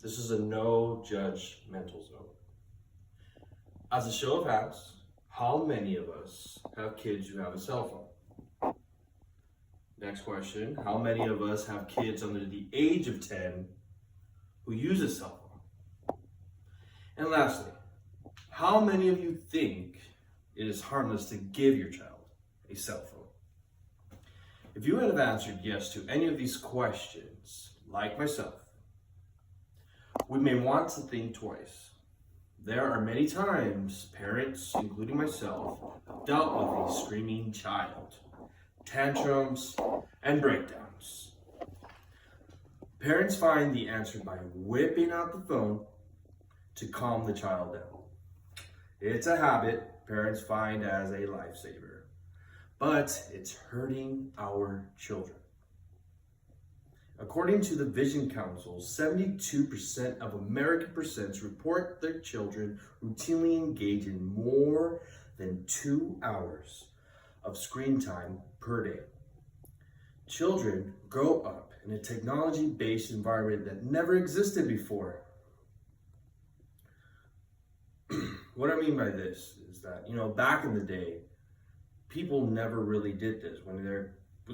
This is a no judgmental zone. As a show of hands, how many of us have kids who have a cell phone? Next question, how many of us have kids under the age of 10 who use a cell phone? And lastly, how many of you think it is harmless to give your child a cell phone? If you had answered yes to any of these questions, like myself, we may want to think twice. There are many times parents, including myself, have dealt with a screaming child, tantrums, and breakdowns. Parents find the answer by whipping out the phone to calm the child down. It's a habit parents find as a lifesaver, but it's hurting our children. According to the Vision Council, 72% of American parents report their children routinely engage in more than 2 hours of screen time per day. Children grow up in a technology-based environment that never existed before. What I mean by this is that, back in the day, people never really did this. When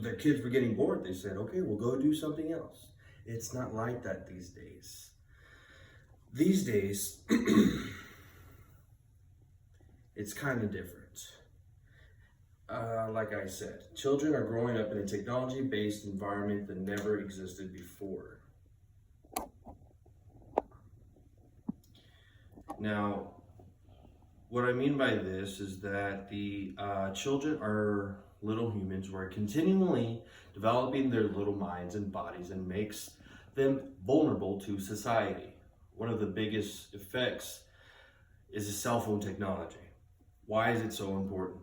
their kids were getting bored, they said, okay, we'll go do something else. It's not like that these days. These days, it's kind of different. Like I said, children are growing up in a technology-based environment that never existed before. Now, what I mean by this is that the children are little humans who are continually developing their little minds and bodies and makes them vulnerable to society. One of the biggest effects is the cell phone technology. Why is it so important?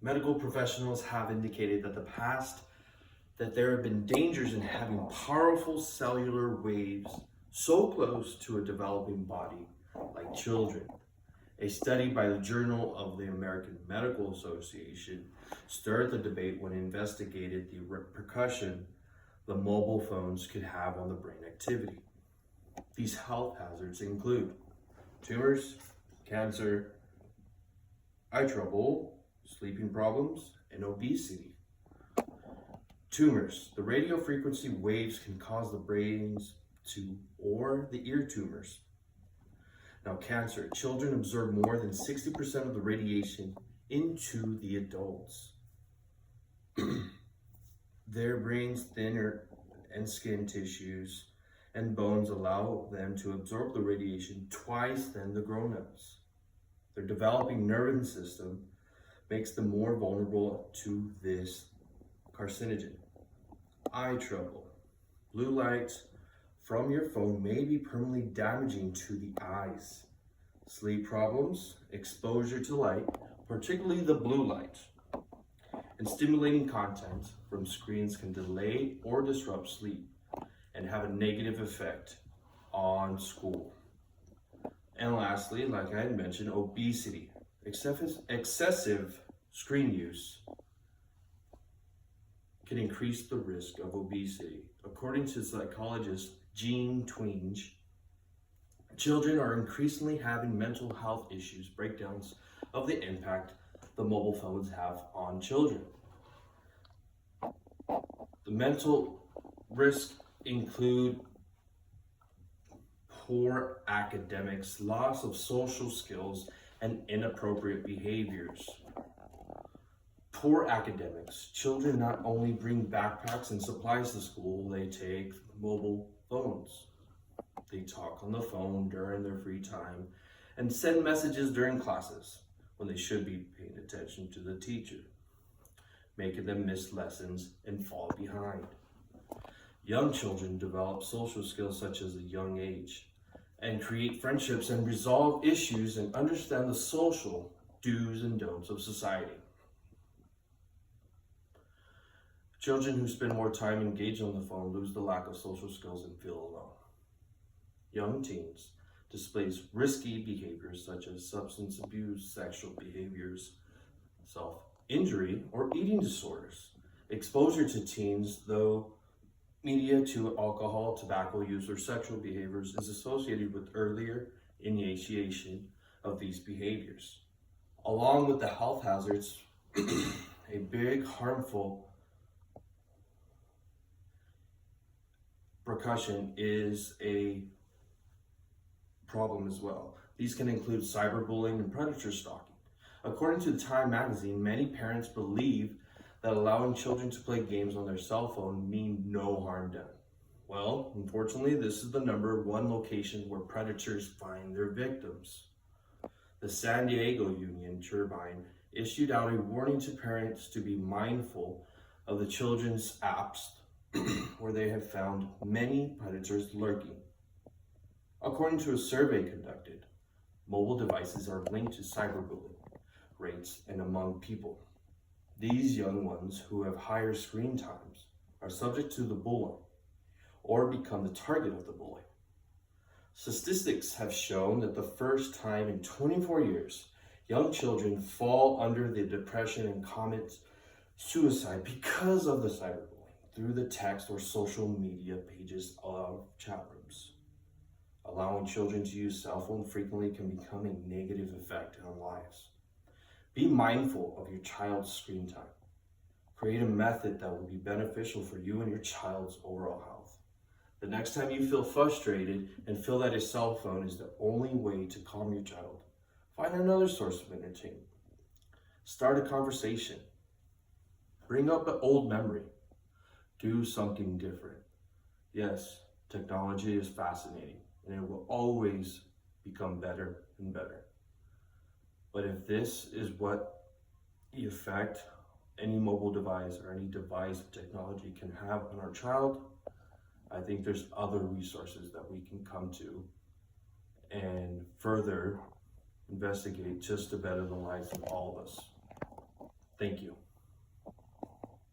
Medical professionals have indicated that there have been dangers in having powerful cellular waves so close to a developing body like children. A study by the Journal of the American Medical Association stirred the debate when it investigated the repercussion the mobile phones could have on the brain activity. These health hazards include tumors, cancer, eye trouble, sleeping problems, and obesity. Tumors. The radio frequency waves can cause the brains or the ear tumors. Now, cancer. Children absorb more than 60% of the radiation into the adults. Their brains, thinner, and skin tissues and bones allow them to absorb the radiation twice than the grown-ups. Their developing nervous system makes them more vulnerable to this carcinogen. Eye trouble. Blue light from your phone may be permanently damaging to the eyes. Sleep problems, exposure to light, particularly the blue light, and stimulating content from screens can delay or disrupt sleep and have a negative effect on school. And lastly, like I had mentioned, obesity. Excessive screen use can increase the risk of obesity. According to psychologist Jean Twenge, children are increasingly having mental health issues, breakdowns of the impact the mobile phones have on children. The mental risks include poor academics, loss of social skills, and inappropriate behaviors. Poor academics. Children not only bring backpacks and supplies to school, they take mobile phones. They talk on the phone during their free time and send messages during classes when they should be paying attention to the teacher, making them miss lessons and fall behind. Young children develop social skills such as a young age and create friendships and resolve issues and understand the social do's and don'ts of society. Children who spend more time engaged on the phone lose the lack of social skills and feel alone. Young teens displays risky behaviors such as substance abuse, sexual behaviors, self-injury, or eating disorders. Exposure to teens, though media to alcohol, tobacco use, or sexual behaviors is associated with earlier initiation of these behaviors. Along with the health hazards, a big harmful repercussion is a problem as well. These can include cyberbullying and predator stalking. According to Time magazine, many parents believe that allowing children to play games on their cell phone mean no harm done. Well, unfortunately, this is the number one location where predators find their victims. The San Diego Union Turbine issued out a warning to parents to be mindful of the children's apps where they have found many predators lurking. According to a survey conducted, mobile devices are linked to cyberbullying rates and among people. These young ones who have higher screen times are subject to the bullying or become the target of the bully. Statistics have shown that the first time in 24 years, young children fall under the depression and commit suicide because of the cyberbullying through the text or social media pages of chat rooms. Allowing children to use cell phone frequently can become a negative effect on lives. Be mindful of your child's screen time. Create a method that will be beneficial for you and your child's overall health. The next time you feel frustrated and feel that a cell phone is the only way to calm your child, find another source of entertainment. Start a conversation. Bring up an old memory. Do something different. Yes, technology is fascinating and it will always become better and better. But if this is what the effect any mobile device or any device of technology can have on our child, I think there's other resources that we can come to and further investigate just to better the lives of all of us. Thank you.